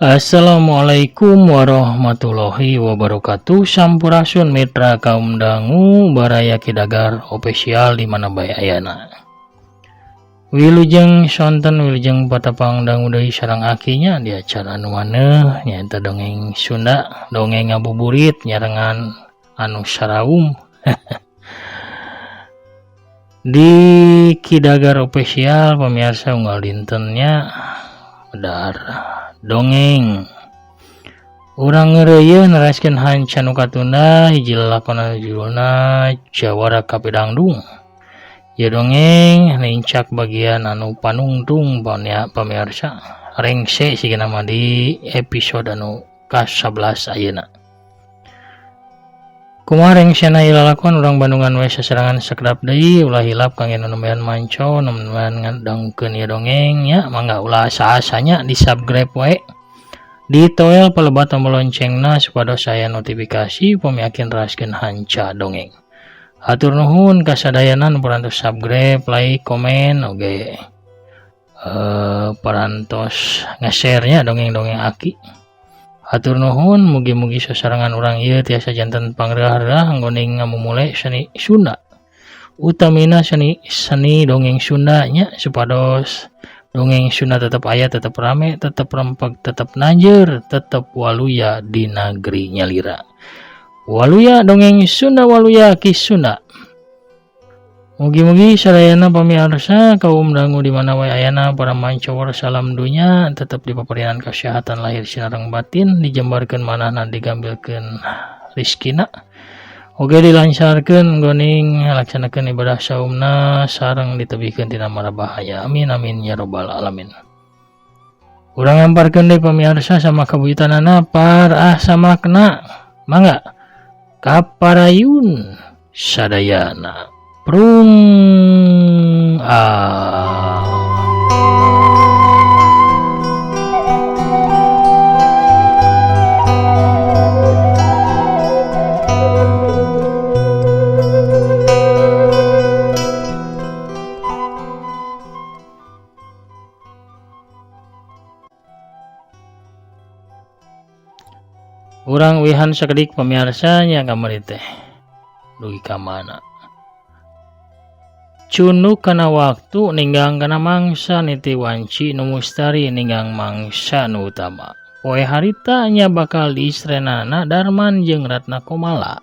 Assalamualaikum warahmatullahi wabarakatuh. Sampurasun mitra kaum dangu baraya kidagar official di mana bae ayana. Wilujeng sonten wilujeng patapang dangu deui sareng akinya di acara anu maneuh nyaeta dongeng Sunda, dongeng ngabuburit nyarengan anu saraum. Di Kidagar official pemirsa unggal dintennya bedar dongeng urang ngeureuyeun neraskeun hanca nu katunda hiji lelakon judulna Jawara Kapedangdung. Ya dongeng lincak bagian anu panungtung pamirsa rengse sigana mah di episode anu ka-11 ayeuna. Kumaha rengsena ieu lalakon urang Bandungan we saserangan sakedap deui ulah hilap kangge nu nembean manco nu nembean ngadangkeun ieu dongeng nya mangga ulah asa-asanya di subscribe wae. Ditoel palebat tombol loncengna supados aya notifikasi pamiakin raskeun hanca dongeng. Hatur nuhun kasadayana nu parantos subscribe, like, komen oge parantos nge-share nya dongeng-dongeng aki. Hatur nuhun mugi-mugi sasarangan urang ieu tiasa janten pangreurah anggoning ngamumule seni Sunda. Utamina seni dongeng Sunda nya supados dongeng Sunda tetap aya, tetap rame, tetap rempeg, tetap nanjeur, tetap waluya di negeri nyalira. Waluya dongeng Sunda, waluya ki Sunda. Mugi-mugi sadayana pamirsa kaum dangu di mana wae ayana para mancowor salam dunya tetap dipaparinan kesehatan lahir sinareng batin, dijembarkeun manahna digambilkeun rizkina. Oge dilancarkeun goning laksanakeun ibadah saumna sareng ditebihkeun tina mara bahaya. Amin amin ya rabbal alamin. Urang ngamparkeun deui pamirsa sama kabuyutanana par samakna. Mangga kaparayun sadayana. Prung urang wihan sakedik pamirsa nya kamari teh dugi ka mana. Cunuk kana waktu ninggang kana mangsa niti wanci nu mustari ninggang mangsa nu utama. Poe harita nya bakal diistrenana Darman jeung Ratna Komala.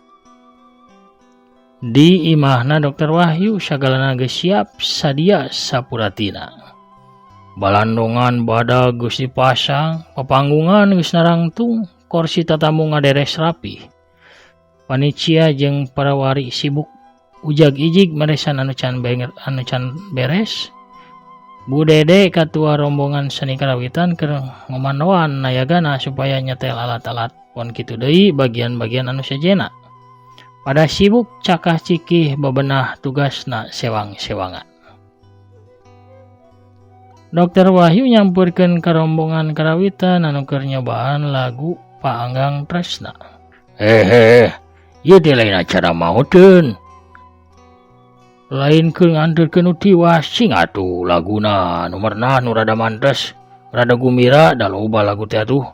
Di imahna Dokter Wahyu sagalana geus siap sadia sapuratina. Balandongan badag geus dipasang, papanggungan geus narangtung, kursi tatamu ngaderes rapi. Panitia jeung parawari sibuk ujag-ijig meresan anu can beres. Bu Dede katua rombongan seni karawitan keur ngomandoan nayagana supaya nyetel alat-alat pon kitu deui bagian-bagian anu sejena. Pada sibuk cakah cikih bebenah tugasna sewang-sewangan. Dokter Wahyu nyampurkeun ka rombongan karawitan anu keur nyobaan lagu Paanggang Tresna. Ieu teh lain acara maoteun. Lain keur nganterkeun utiwasing atuh laguna numerna nu rada mantes, rada gumira da loba lagu teh atuh.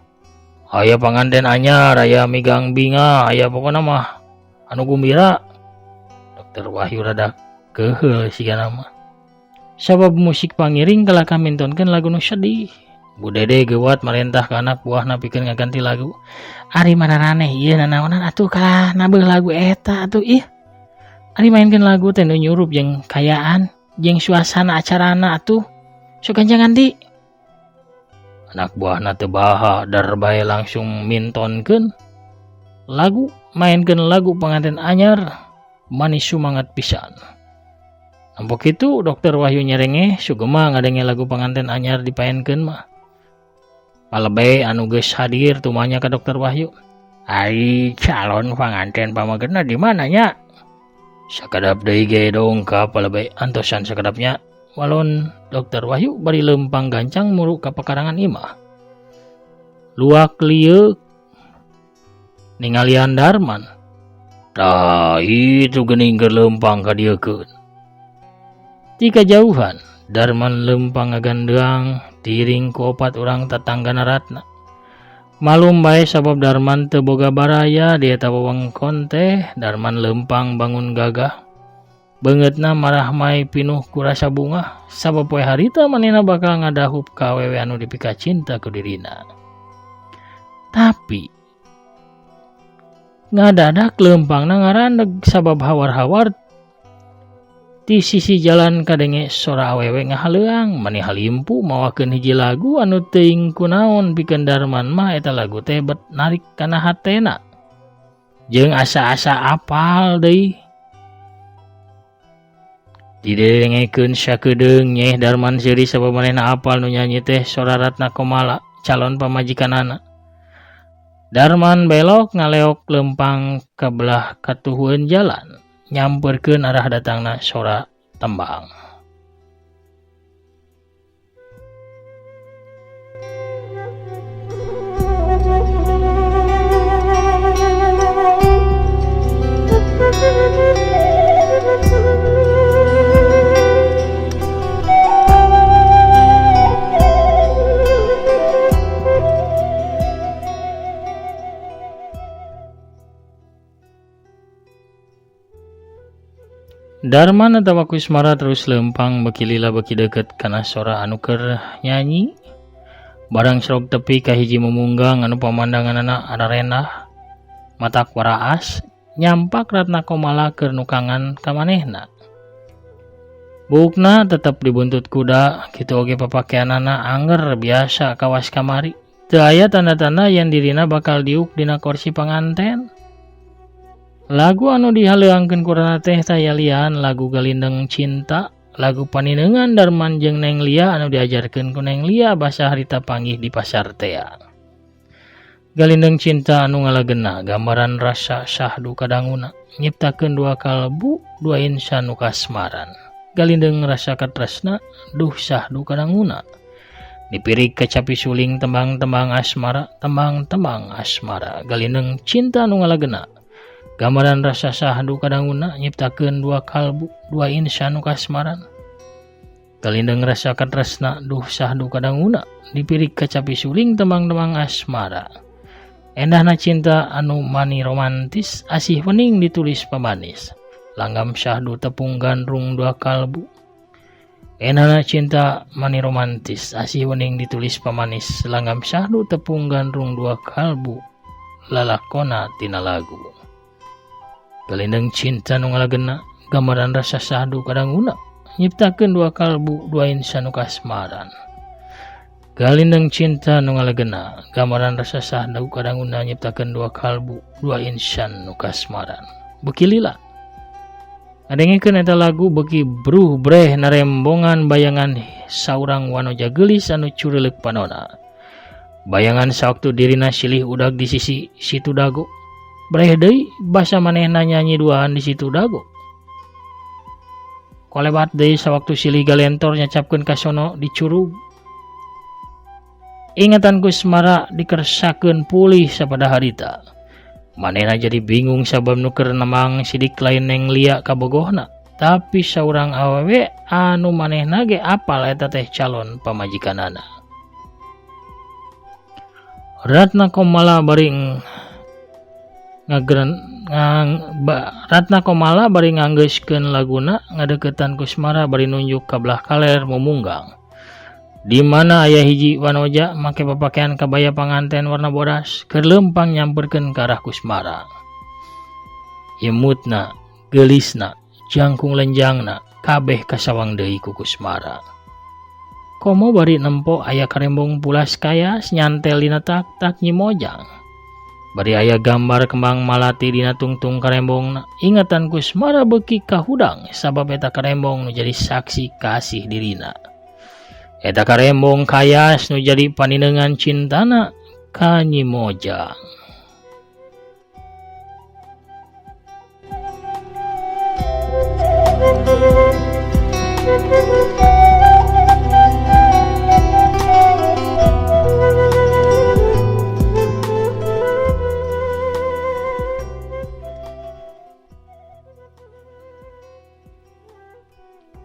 Aya panganten anyar, aya migang binga, aya pokona mah anu gumira. Dokter Wahyu rada keheul sigana mah. Sabab musik pangiring kalah kamintonkeun lagu nu sedih. Bu Dede geuwat marentah ka anak buahna pikeun ngaganti lagu. Ari mararaneh ieu nanaonan atuh kalah nabeuh lagu eta atuh ih. Ari mainkeun lagu teh nu nyurup jeung kayaan jeung suasana acarana atuh. Sok ganjangan di. Anak buahna teu baha dar bae langsung mintonkeun lagu, mainkeun lagu panganten anyar, manis sumangat pisan. Ampok kitu Dokter Wahyu nyerengeh sugema ngadenge lagu panganten anyar dipaenkeun mah. Palebe anu geus hadir tumanya ka Dokter Wahyu. Ai calon panganten pamageurna di mana nya? Sakadap deui ge dongkap palebe antosan sakadapnya walon Dokter Wahyu bari lempang gancang muru ka pekarangan imah. Luak lieu ningalian Darman. Tah itu geuning keur lempang ka dieu keun. Di kajauhan Darman lempang ngagandang tiring ku opat urang tatanggana Ratna. Malum bae sabab Darman teu boga baraya di eta wewengkon teh. Darman lempang bangun gagah. Beungeutna marah mai pinuh ku rasa bunga. Sabab poe harita manehna bakal ngadahup ka awewe anu dipika cinta ku dirina. Tapi ngadadak lempangna ngarandeg sabab hawar-hawar di sisi jalan kadenge sora awewe ngahaleuang. Maneh halimpu mawakeun hiji lagu anu teuing kunaon pikeun Darman mah eta lagu teh bet narik kana hatena. Jeung asa-asa apal deui. Didengekeun sakedeung nyeh Darman seuri sabab manehna apal nu nyanyi teh sora Ratna Komala calon pamajikanana. Darman belok ngaleok lempang ka belah katuhueun jalan. Nyamperkeun arah datangna sora tembang. Darman atawa Kusmara terus lempang beki lila beki deket kana sora anu keur nyanyi. Barang serog tepi ka hiji memunggang anu pamandanganna ararenah matak waraas. Nyampak Ratna Komala keur nukangan ka manehna. Buukna tetep dibuntut kuda, kitu oge papakeanana anger biasa kawas kamari. Teu aya tanda-tanda yen dirina bakal diuk dina kursi panganten. Lagu anu dihaleuangkeun kurana teh tayalian lagu Galindeng Cinta, lagu paninengan Darman jeung Neng Lia anu diajarkeun ku Neng Lia basa harita panggih di pasar tea. Galindeng Cinta anu ngalageuna gambaran rasa syahdu kadanguna, nyiptakeun dua kalbu, dua insan nu kasmaran. Galindeng rasa katresna, duh syahdu kadanguna. Dipirik kecapi suling tembang-tembang asmara, tembang-tembang asmara. Galindeng Cinta anu ngalageuna gambaran rasa syahdu kadanguna, nyiptakeun dua kalbu, dua insan nu kasmaran. Galindeng rasa katresna, duh syahdu kadanguna. Dipirik kecapi suling tembang-tembang asmara. Endahna cinta anu mani romantis, asih wening ditulis pamanis. Langgam syahdu tepung gandrung dua kalbu. Endahna cinta mani romantis, asih wening ditulis pamanis. Langgam syahdu tepung gandrung dua kalbu. Lalakona tina lagu. Galindeng Cinta nu ngalageuna gambaran rasa syahdu kadanguna, nyiptakeun dua kalbu, dua insan nu kasmaran. Galindeng Cinta nu ngalageuna gambaran rasa syahdu kadanguna, nyiptakeun dua kalbu, dua insan nu kasmaran. Beki lila ngadengekeun eta lagu beki bruh breh narembongan bayangan saurang wanoja geulis anu cureuleup panona. Bayangan sawaktu dirina silih udag di sisi situ dago. Breh deui basa manehna nyanyi duaan di situ dago. Kolebat deui sawaktu silih galentor nyacapkeun ka sono di curug. Ingatan Kusmara dikersakeun pulih sapada harita. Manehna jadi bingung sabab nu keur nemang sidik lain Neng Lia ka bogohna. Tapi saurang awewe anu manehna ge apal eta teh calon pamajikanana. Ratna Komala Ratna Komala bari nganggeuskeun laguna ngadeukeutan Kusmara bari nunjuk ka belah kaler memunggang. Di mana aya hiji wanoja make papakean kabaya panganten warna bodas keur lempang nyamperkeun ka arah Kusmara. Imutna, geulisna, jangkung lenjangna kabeh kasawang deui ku Kusmara. Komo bari nempo aya karembong pulas kayas nyantel dina tak-tak nyimojang. Bari aya gambar kembang malati dina tungtung karembongna. Ingatan Kusmara beuki kahudang sabab eta karembong nu jadi saksi kasih dirina. Eta karembong kayas nu jadi paninengan cintana ka Nyimojang.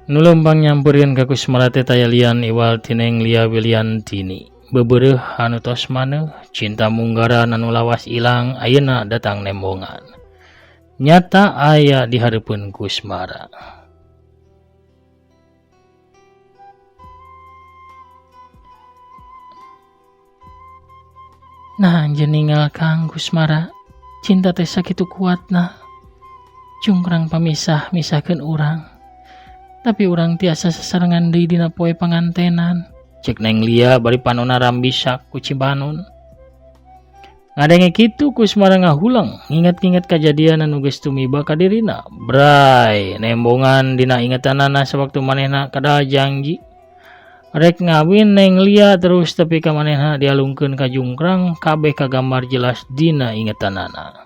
Nu lempang nyampeurkeun ka Kusmara teh tayalian iwal ti Neng Lia Wiliantini. bebereuh anu tos maneh, cinta munggara anu lawas ilang ayeuna datang nembongan. Nyata aya di hareupeun Kusmara. Nah, anjeun ninggal Kang Kusmara, cinta teh sakitu kuatna. Cungkrang pamisah misahkeun urang. Tapi urang tiasa sasarengan deui dina poe pangantenan. Cek Neng Lia bari panonna rambisak ku Cibanun. Ngadenge kitu Kusmara ngahulang, nginget-nginget kajadian anu geus tumiba ka dirina. Bray, nembongan dina ingetanana sewaktu manehna kada janji. Rek ngawin Neng Lia terus tapi ka manehna dialungkeun ka Jungkrang kabeh kagambar jelas dina ingetanana.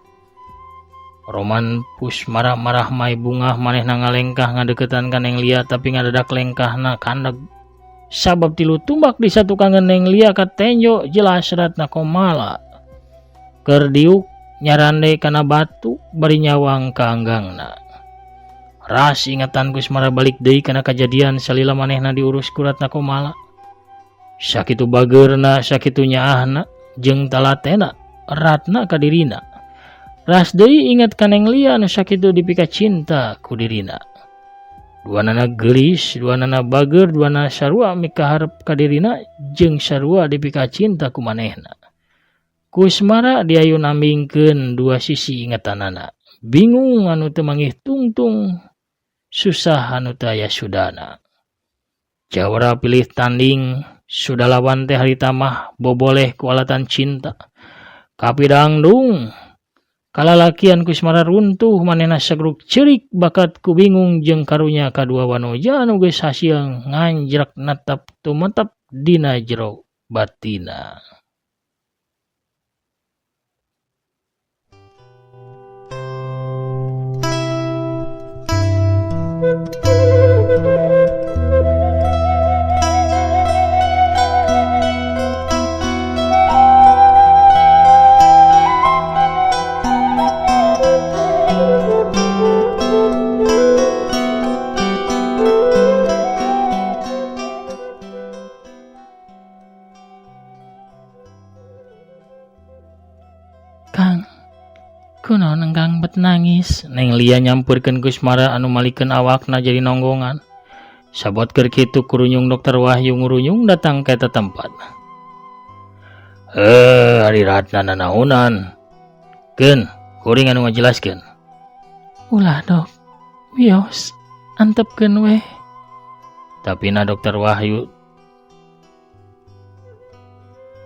Roman pus marah-marah mai bungah manehna ngalengkah ngadeukeutan ka Neng Lia tapi ngadadak lengkahna kandeg. Sabab tilu tumbak disatukangan Neng Lia ka tenjo jelas ratna komala. Keur diuk nyarande kana batu bari nyawang ka anggangna. Ras ingatan Kusmara balik deui kana kajadian salila manehna diurus ku Ratna Komala. Sakitu bageurna, sakitu nyaahna jeung talatena Ratna ka dirina. Ras deui inget ka Neng Lia anu sakitu dipika cinta ku dirina. Duanana geulis, duanana bageur, duanana sarua mikaharep ka dirina jeung sarua dipika cinta ku manehna. Kusmara diayun ambingkeun dua sisi ingetanana. Bingung anu teu mangih tungtung, susah anu teu aya sudana. Jawara pilih tanding, sudah lawan teh harita mah boboleh ku alatan cinta. Kapidangdung, kalalakian Kusmara runtuh manehna sagruk ceurik bakat ku bingung jeung karunya kadua wanoja anu geus hasil nganjrek natap tumetep dina jero batina. Kang, kunaon enggang bet nangis? Neng Lia nyampurkeun Kusmara anu malikeun awakna jadi nonggongan. Sabot keur kitu kurunyung Dokter Wahyu ngurunyung datang ka eta tempat. Ari Ratna nanaonan? Keun, kuring anu ngajelaskeun. Ulah dok, wios, antepkeun weh. Tapina Dokter Wahyu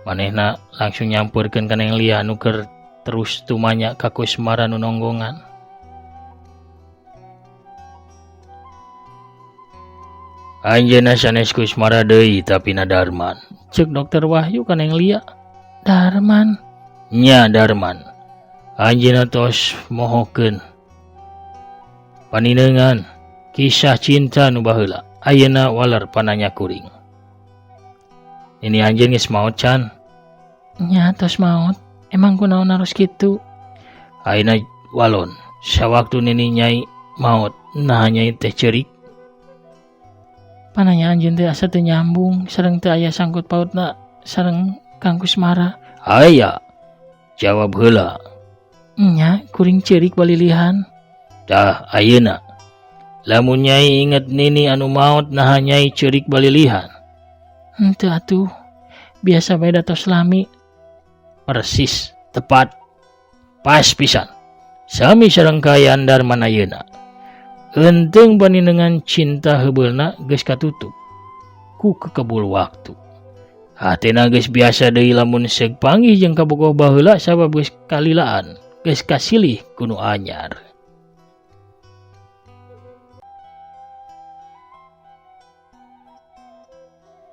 manehna langsung nyampurkeun ka Neng Lia anu keur terus tumanya ka Kusmara nu nonggongan. Anjeunna sanes Kusmara deui tapina Darman. Ceuk Dokter Wahyu ka Neng Lia. Darman? Nya Darman. Anjeunna tos mohokeun panindeungan kisah cinta nu baheula. Ayeuna waler pananya kuring. Ini anjeun geus maot can? Nya tos maot. Emang kunaon harus kitu? Ayeuna walon, sawaktu nini nyai maot, nah nyai teh ceurik. Pananya anjeun teh asa teu nyambung, sareng teu aya sangkut pautna sareng Kang Kusmara. Aya, jawab heula. Nya, kuring ceurik balilihan. Tah ayeuna, lamun nyai inget nini anu maot nah nyai ceurik balilihan. Henteu atuh, biasa bae datos lami. Persis, tepat, pas pisan. Sami sareng kaayaan Darman ayeuna. Enteung panindeungan cinta heubeulna geus katutup ku kekebul waktu. Hatena geus biasa deui lamun seug panggih jeung kabogoh baheula sabab geus kalilaan, geus kasilih ku nu anyar.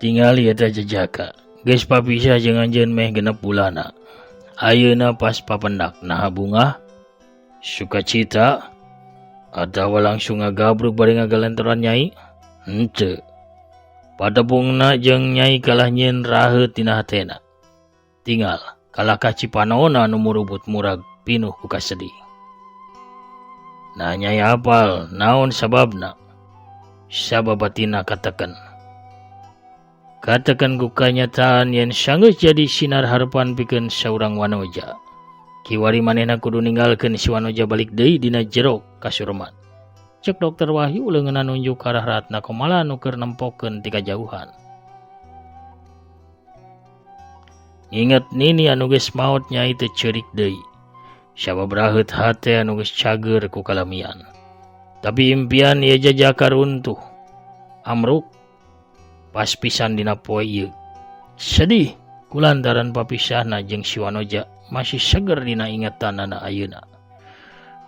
Tingali eta jejaka. Geus papisah jeung anjeun meh genep bulana. Ayeuna pas papendak naha bunga, sukacita, atawa langsung ngagabruk bari ngagalentoran nyai? Henteu. Patepungna jeung nyai kalah nyieun raheut tina hatena. Tinggal kalah ka Cipanona anu murubut murag pinuh ku kasedih. Nah nyai apal naon sababna? Sababatina katakeun. Katakan ku kanyataan yen sanggeus jadi sinar harapan pikeun saurang wanoja. Kiwari manehna kudu ninggalkeun si wanoja balik deui dina jero kasurman. Cek dokter Wahyu leungeunna nunjuk ka arah Ratna Komala nu keur nempokeun ti kajauhan. Ingat nini anu geus maot nyai teu ceurik deui. Sababaraheut hate anu geus cager ku kalamian. Tapi impian ieu jajakar runtuh. Amruk pas pisan dina poe ieu. Sedih kulantaran papisahna jeung si wanoja masih seger dina ingetanana ayeuna.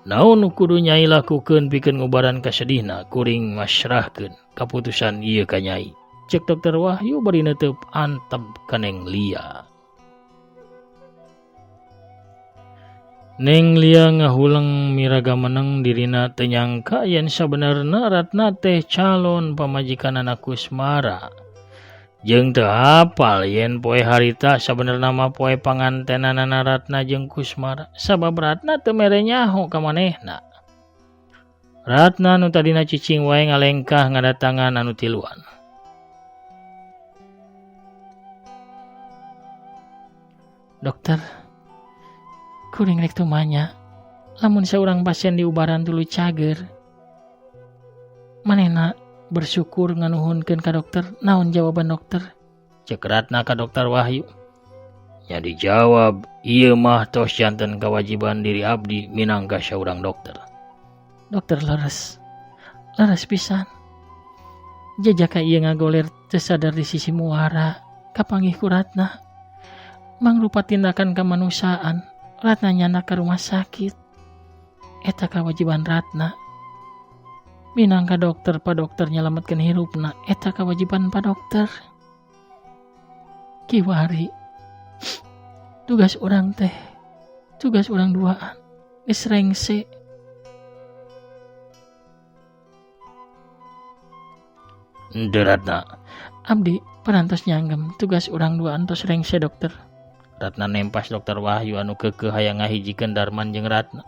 Naon kudu nyai lakukeun pikeun ngubaran kasedihna kuring masrahkeun kaputusan ieu ka nyai. Cek dokter Wahyu bari neuteub antep ka Neng Lia. Neng Lia ngahuleng miraga meneng dirina teu nyangka yen sabenerna Ratna teh calon pamajikanana Kusmara. Jeung teu hafal yen poe harita sabenerna mah poe pangantenanana Ratna jeung Kusmara. Sabab Ratna teu mere nyaho ka manehna. Ratna nu tadina cicing wae ngalengkah ngadatangan anu tiluan. Dokter, kuring rek tumanya, lamun saurang pasien di ubaran tuluy cager. Manehna bersyukur nganuhunkeun ka dokter. Naon jawaban dokter? Cek Ratna ka dokter Wahyu. Nya dijawab, ieu mah tos janten kewajiban diri abdi minangka saurang dokter. Dokter leres pisan. Jajaka ieu ngagoler teu sadar di sisi muara kapanggih ku Ratna. Mangrupa tindakan kamanusiaan. Ratna nyana ka rumah sakit. Eta kewajiban Ratna. Minangka dokter pa dokter nyelametkeun hirupna. Eta kewajiban pa dokter. Kiwari, tugas urang teh, tugas urang duaan, geus rengse. Henteu Ratna. Abdi parantos nyanggem tugas urang duaan tos rengse dokter. Ratna nempas dokter Wahyu anu keukeuh hayang ngahijikeun Darman jeung Ratna.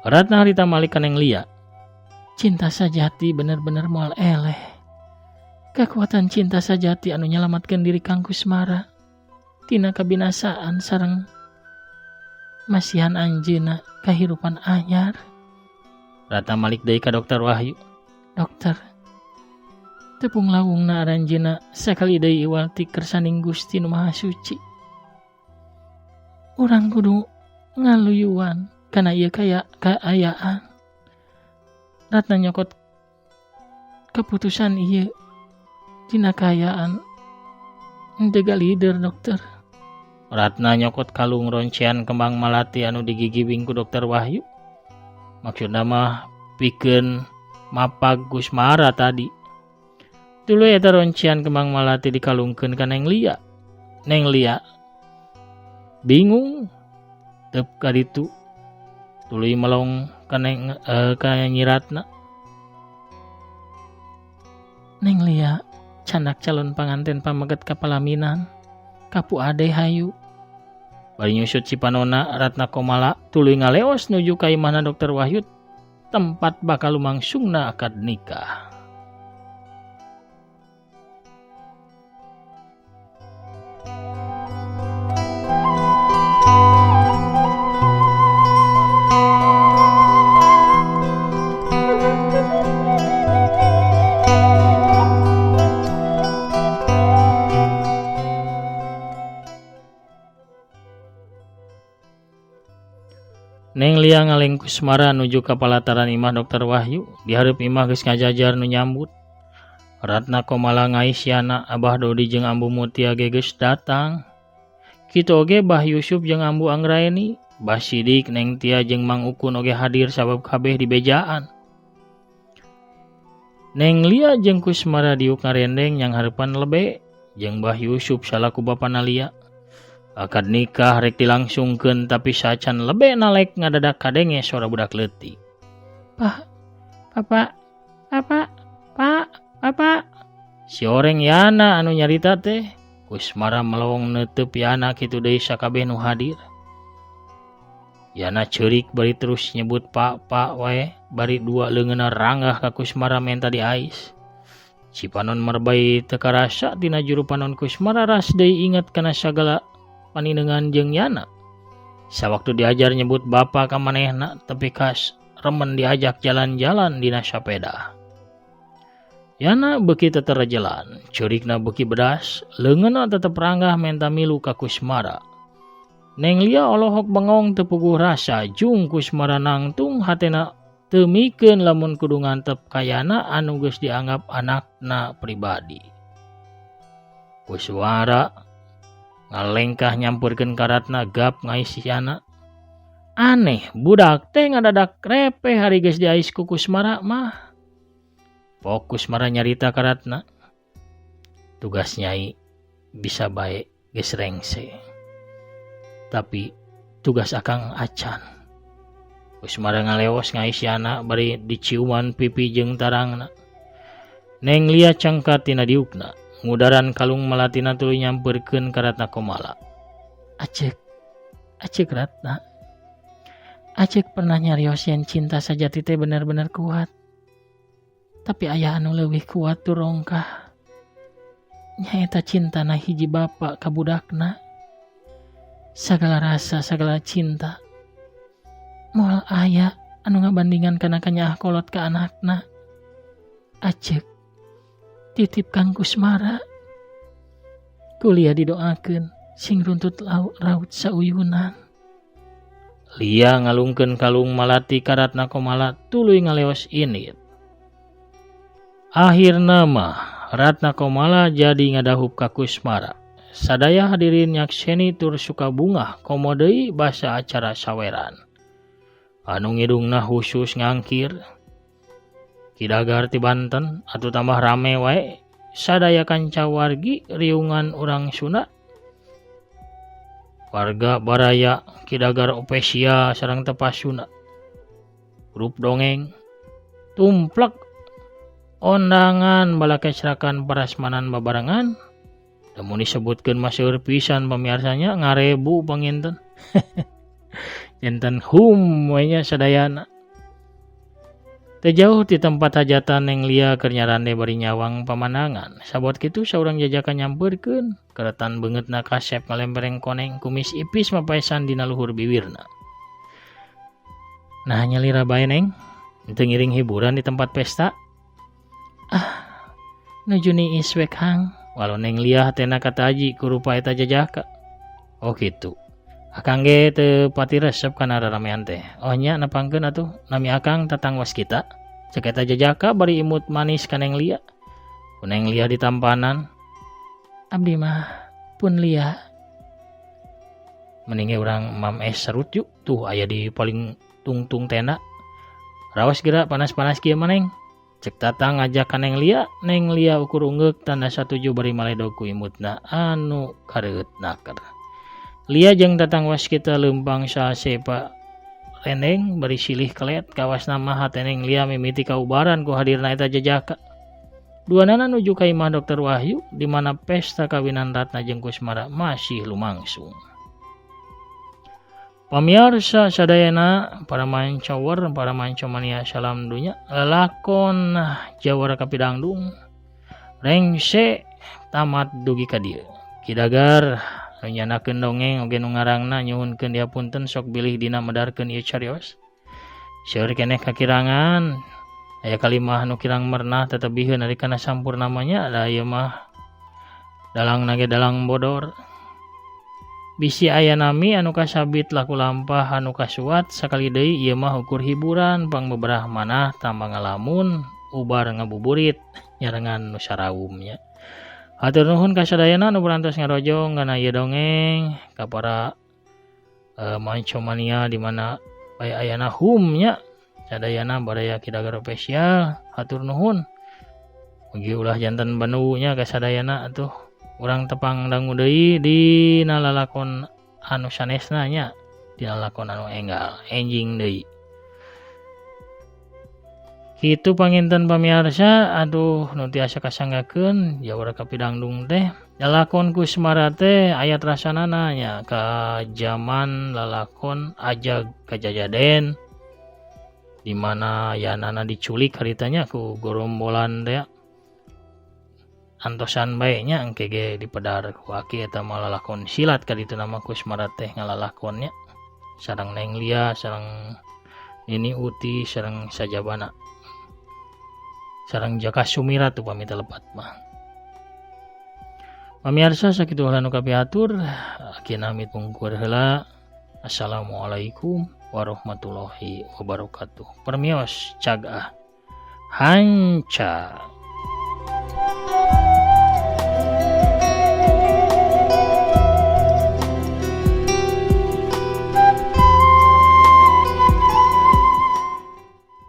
Ratna harita malik ka Neng Lia. Cinta sajati bener-bener moal eleh. Kekuatan cinta sajati anu nyelamatkeun diri Kang Kusmara tina kabinasaan sareng masihan anjeunna kahirupan anyar. Ratna malik deui ka dokter Wahyu. Dokter, tepung lawungna aranjeunna sakali deui iwal ti kersaning Gusti Nu Maha Suci. Urang kudu ngaluyuan kana ieu kaayaan. Ratna nyokot keputusan ieu tina kaayaan ndega lider dokter. Ratna nyokot kalung roncean kembang malati anu digigiwing ku dokter Wahyu. Maksudna mah pikeun mapag Kusmara tadi. Tuluy eta roncean kembang malati dikalungkeun ka Neng Lia. Neng Lia bingung teup ka ditu. Tuluy melong ka Nyi Ratna. Neng Lia candak calon panganten pameget ka palaminan kapu ade hayu. Bari nyusut si panonna Ratna Komala tuluy ngaleos nuju ka imahna dokter Wahyu tempat bakal lumangsungna akad nikah. Neng Lia ngaleng Kusmara nuju ka palataran imah dokter Wahyu. Di hareup imah geus ngajajar nu nyambut. Ratna Komala ngaisyana Abah Dodi jeung Ambu Mutia ge geus datang. Kitu oge Bah Yusuf jeung Ambu Anggraeni, Bah Sidik, Neng Tia jeung Mang Ukun oge hadir sabab kabeh di bejaan. Neng Lia jeung Kusmara diuk ngarendeng yang hareupan lebe jeung Bah Yusuf salaku bapana Lia. Akad nikah rek dilangsungkeun tapi sacan lebe nalek ngadadak kadenge suara budak leutik. Papa. Si oreng Yana anu nyarita teh. Kusmara melong neuteub Yana kitu deui sakabeh nu hadir. Yana ceurik bari terus nyebut pak wae bari dua leungeunna ranggah ka Kusmara menta diais. Si panon marbai teka rasa tina juru panon Kusmara ras deui inget kana sagala paninengan jeung Yana. Sawaktu diajar nyebut bapa ka manehna tapi kas remen diajak jalan-jalan dina sapeda. Yana beuki teterejelan, curigna beuki bedas, leungeunna tetep ranggah menta milu ka Kusmara. Neng Lia olohok bengong teu puguh rasa jung Kusmara nangtung hatena teu mikeun lamun kudu ngantep ka Yana anu geus dianggap anakna pribadi. Kusmara ngalengkah nyampeurkeun karatna gap ngais Yana. Aneh, budak teh ngadadak repeh hari geus diais ku Kusmara mah. Pok Kusmara nyarita karatna. Tugas nyai bisa bae geus rengse. Tapi tugas akang acan. Kusmara ngaleos ngais Yana bari diciuman pipi jeung tarangna. Neng Lia cangkat tina diukna. Ngudaran kalung malatina tuluy nyampeurkeun ka Ratna Komala. Acek Ratna. Acek pernah nyarios yen cinta sajati teh bener-bener kuat. Tapi aya anu leuwih kuat tu rongkah. Nyaeta cintana hiji bapa ka budakna. Sagala rasa, sagala cinta. Moal aya anu ngabandingan kana kanyaah kolot ka anakna. Acek titip Kang Kusmara. Kuliah didoakeun sing runtut raut sauyunan. Lia ngalungkeun kalung malati ka Ratna Komala tuluy ngaleos init. Akhirna mah Ratna Komala jadi ngadahup ka Kusmara. Sadaya hadirin nyakseni tur suka bungah komo deui basa acara saweran. Anu ngidungna khusus ngangkir. Kidagar ti Banten atuh tambah rame wae sadaya kanca wargi riungan urang Sunda. Warga Baraya Kidagar Opesia sareng tepas Sunda. Grup dongeng tumplek ondangan bala kecerakan parasmanan babarengan. Namun disebutkeun maseur pisan pamiarsanya ngarebu panginten. Enten hum we nya sadayana. Teu jauh ti tempat hajatan Neng Lia keur nyarande bari nyawang pamandangan. Sabot kitu saurang jajakan nyampeurkeun, keretan beungeutna kasep ngalempereng koneng kumis ipis mapaesan dina luhur bibirna. Nah nyalira bae Neng, teu ngiring hiburan di tempat pesta. Nuju ni iswe Kang, walau Neng Lia hatena kata aji ku rupa eta jajaka. Oh kitu. Akang ge teu pati resep kana raramean teh. Oh nya nepangkeun atuh nami akang tatang waskita. Cek eta jajaka bari imut manis ka Neng Lia. Ku Neng Lia ditampanan. Abdi mah pun Lia. Mending urang Mam serut yuk. Tuh aya di paling tungtung tenda. Raos geura panas-panas kieu mah Neng. Cek tatang ngajak ka Neng Lia. Neng Lia ukur ungeuk tanda satuju bari maledog ku imutna anu kareueutnaker. Lia jeung tatang waskita leumpang saase Pak Rendeng bari silih kelet kawas nama hateneng Lia mimiti kaubaran ku hadirna eta jajaka. Duanana nuju ka imah Dokter Wahyu di mana pesta kawinan Ratna jeung Kusmara masih lumangsung. Pamirsa sadayana para mancower, para mancomania salam dunya, lalakon Jawara Kapidangdung rengse tamat dugi ka dieu. Kidagar nyanakeun dongeng oge nu ngarangna nyuhunkeun dihapunten sok bilih dina medarkeun ieu carios. Seueur keneh kakirangan aya kalimah nu kirang mernah tetebiheun ari kana sampurna namanya da ieu mah dalang nage dalang bodor. Bisi aya nami anu kasabit laku lampah anu kasuat sakali deui ieu mah ukur hiburan pangbeberah manah tambah ngalamun ubar ngabuburit nyarengan nu sarawumnya. Hatur nuhun ka sadayana nu berantos ngarojong kana ieu dongeng ka para mancomania di mana bae ayana humnya sadayana Baraya Kidagar Spesial. Hatur nuhun. Mugi ulah janten banunya ka sadayana atuh urang tepang dangu deui dina lalakon anu sanesna nya, dina lalakon anu enggal enjing deui. Kitu panginten pamirsa, aduh nu tiasa kasanggakeun Jawara Kapidangdung teh lalakon Kusmara teh ayat rasanana nya ka zaman lalakon Ajag Kajajaden di mana yanana diculik haritanya ku gorombolan teh antosan baiknya engke ge di pedar ku aki eta malalakon silat ka ditu nama ku Ismara teh ngalalakonnya sareng Neng Lia sareng ini Uti sareng sajabana sareng Jaka Sumira tuh pamit lepat mah pamirsa sakitu heula nu kapiatur aki nami tungkur heula. Assalamualaikum warahmatullahi wabarakatuh. Permios cagah hanca.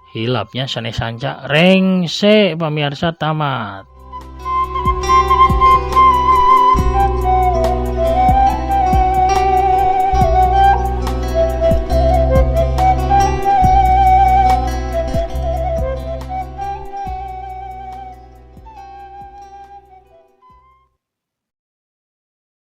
Hilapnya sanes sanca rengse pamirsa tamat.